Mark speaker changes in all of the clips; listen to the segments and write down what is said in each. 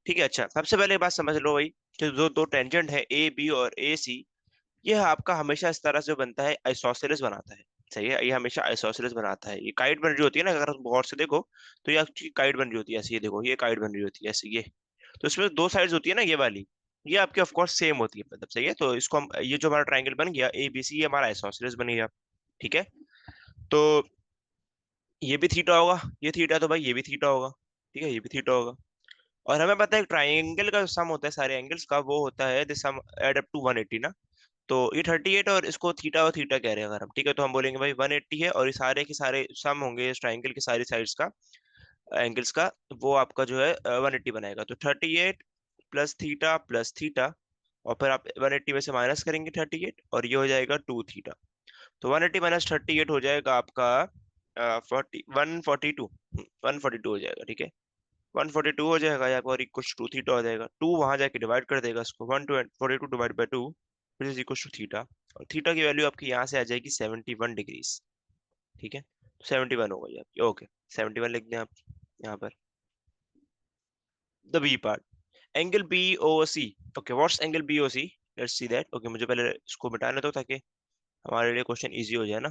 Speaker 1: ठीक है। अच्छा, सबसे पहले बात समझ लो भाई, कि जो दो टेंजेंट है ए बी और ए सी, ये आपका हमेशा इस तरह से बनता है, आइसोसेलेस बनाता है। सही है, ये हमेशा आइसोसेलेस बनाता है। ये काइट बन रही होती है ना, अगर तुम गौर से देखो तो ये आपकी काइट बन रही होती है ऐसे, ये देखो ये काइट बन रही होती है ऐसे ये। तो इसमें दो साइड्स होती है ना, ये वाली, ये आपकी ऑफ कोर्स सेम होती है, मतलब सही है। तो इसको हम, ये जो हमारा ट्रायंगल बन गया ए बी सी, ये हमारा आइसोसेलेस बन गया। ठीक है। तो ये भी थीटा होगा, ये थीटा, तो भाई ये भी थीटा होगा। ठीक है, ये भी थीटा होगा। और हमें पता है ट्राइंगल का जो सम होता है सारे एंगल्स का, वो होता है this sum add up to 180 ना। तो ये 38, और इसको थीटा और थीटा कह रहे हैं अगर हम, ठीक है, तो हम बोलेंगे भाई 180 है, और ये सारे के सारे सम होंगे इस ट्राइंगल की सारी साइड्स का, एंगल्स का, वो आपका जो है 180 बनाएगा। तो 38 प्लस थीटा प्लस थीटा, और फिर आप 180 में से माइनस करेंगे 38, और ये हो जाएगा 2 थीटा। तो 180 माइनस 38 हो जाएगा आपका 142, 142 हो जाएगा। ठीक है, 142 हो जाएगा यहाँ पर, इक्वल टू थीटा हो जाएगा। टू वहां जाके डिवाइड कर देगा इसको, 142 divide by two which is equal to theta. और थीटा की वैल्यू आपकी यहाँ से आ जाएगी 71 डिग्रीज। ठीक है, 71 हो गई आपकी, ओके। 71 लिख दें आप यहाँ पर। The B part, angle B O C. Okay, what's angle B O C, let's see that. Okay, मुझे पहले इसको मिटाने दो ताकि हमारे लिए क्वेश्चन इजी हो जाए ना।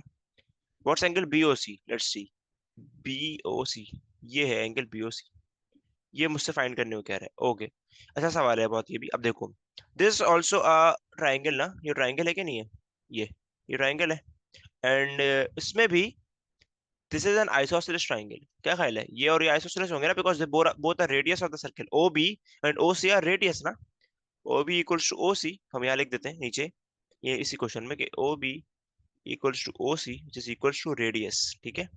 Speaker 1: What's angle B O C, let's see. B O C, ये है एंगल बी ओ सी, ये मुझसे फाइंड करने को कह रहा है। ओके, अच्छा सवाल है बहुत ये भी। अब देखो, दिस ऑल्सो अ ट्राइंगल ना, ये ट्राइंगल है कि नहीं है? ये ये ट्राइंगल है। एंड इसमें भी this is an isosceles triangle. क्या ख्याल है, ये और ये आइसोसेलेस होंगे ना, because they both are radius of the circle. O B and O C are radius ना। O B equals to O C, हम यहाँ लिख देते हैं नीचे, ये इसी क्वेश्चन में, कि O B equals to O C which is equals to radius. ठीक है,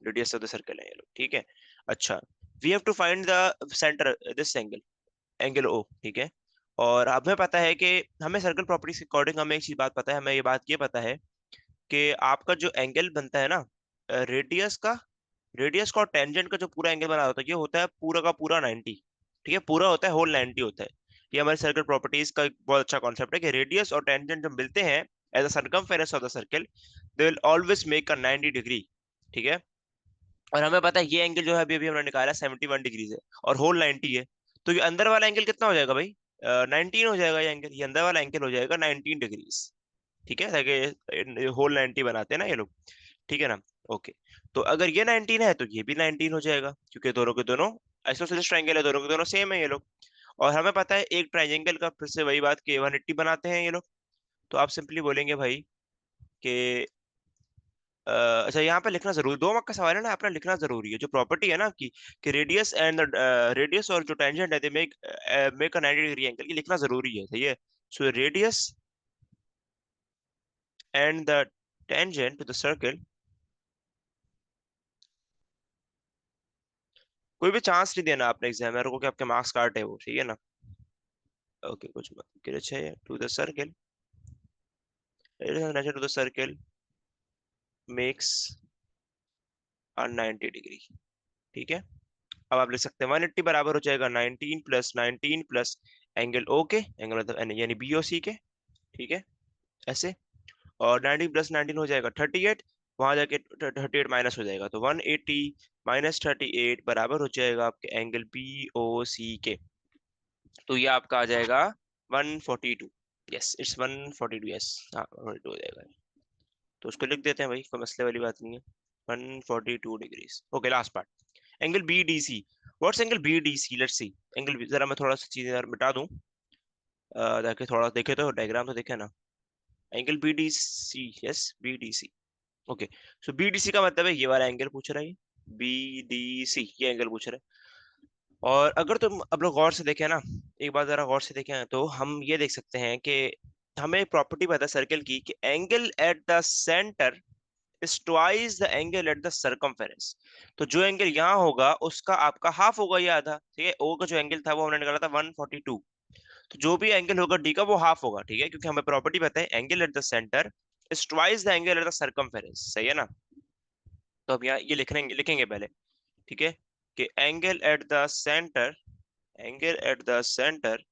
Speaker 1: रेडियस ऑफ द सर्कल है ये लोग। ठीक है। अच्छा, we have to find the centre this angle, angle O. ठीक है। और हमें पता है कि हमें सर्कल प्रॉपर्टीज के अकॉर्डिंग हमें एक चीज बात पता है, हमें ये बात ये पता है कि आपका जो एंगल बनता है ना, रेडियस का, रेडियस का और टेंजेंट का जो पूरा एंगल बना होता है, ये होता है पूरा का पूरा 90। ठीक है, पूरा होता है, होल 90 होता है। ये हमारे सर्कल प्रॉपर्टीज का एक बहुत अच्छा कॉन्सेप्ट है कि रेडियस और टेंजेंट जब मिलते हैं as a circumference of the circle, they will always make a 90 degree. ठीक है। और हमें पता है ये एंगल जो है अभी अभी हमने निकाला 71 डिग्रीज है, और होल 90 है। तो ये अंदर वाला एंगल कितना हो जाएगा भाई? 19 हो जाएगा ये एंगल, ये अंदर वाला एंगल हो जाएगा 19 डिग्रीज। ठीक है, ताकि होल 90 बनाते हैं ना ये लोग। ठीक है ना। ओके, तो अगर ये 19 है तो ये भी 19 हो जाएगा, क्योंकि दोनों के दोनों आइसोसेलेस ट्रायंगल है, दोनों के दोनों सेम है ये लोग। और हमें पता है एक ट्रायंगल का फिर से वही बात कि 180 बनाते हैं ये लोग। तो आप सिंपली बोलेंगे भाई कि अच्छा, यहाँ पे लिखना जरूरी, 2 मार्क का सवाल है ना, अपना लिखना जरूरी है जो प्रॉपर्टी है ना आपकी, कि रेडियस एंड रेडियस और जो टेंजेंट है, they make make a 90 degree angle, ये लिखना जरूरी है, सही है। So radius and the tangent to the circle, कोई भी चांस नहीं देना आपने एग्जामिनर को कि आपके मार्क्स काटे वो, ठीक है ना। ओके, कुछ मत कि अच्छा है to the circle, radius to the circle makes a 90 degree. ठीक है। अब आप लिख सकते हैं 180 बराबर हो जाएगा 19 प्लस 19 प्लस एंगल ओ के, एंगल मतलब यानी बी ओ सी के। ठीक है, ऐसे। और 90 प्लस 19 हो जाएगा 38, वहां जाके 38 माइनस हो जाएगा, तो 180 माइनस 38 बराबर हो जाएगा आपके एंगल बी ओ सी के। तो ये आपका आ जाएगा 142। Yes, it's 142, yes. हाँ, 142 हो जाएगा। तो उसको लिख देते हैं भाई, कोई मसले वाली बात नहीं है। 142 degrees. Okay, last part, angle B D C. What's angle B D C, let's see. Angle, जरा मैं थोड़ा सा चीजें यार मिटा दूं, ताकि थोड़ा देखे तो डायग्राम तो देखे ना। Angle B D C, yes B D C. Okay, so B D C का मतलब है ये वाला एंगल पूछ रहा है, बी डी सी, ये एंगल पूछ रहा है। और अगर तुम अब लोग गौर से देखें ना, एक बात जरा गौर से देखें, तो हम ये देख सकते हैं कि हमें प्रॉपर्टी पता है सर्कल की, कि angle at the centre is twice the angle at the circumference. तो जो एंगल यहाँ होगा उसका आपका हाफ होगा, ये आधा। ठीक है, ओ का जो एंगल था वो हमने निकाला था 142, तो जो भी एंगल होगा डी का वो हाफ होगा। ठीक है, क्योंकि हमें प्रॉपर्टी पता है angle at the centre is twice the angle at the circumference, सही है ना। तो अब यहाँ ये लिखेंगे लिखेंगे पहले। ठीक है, कि angle at the centre, angle at the centre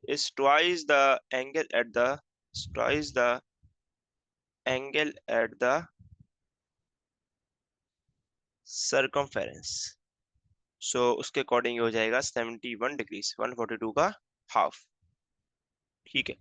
Speaker 1: is twice the angle at the, twice the angle at the circumference. सो उसके अकॉर्डिंग हो जाएगा 71 डिग्रीज, 142 का हाफ। ठीक है,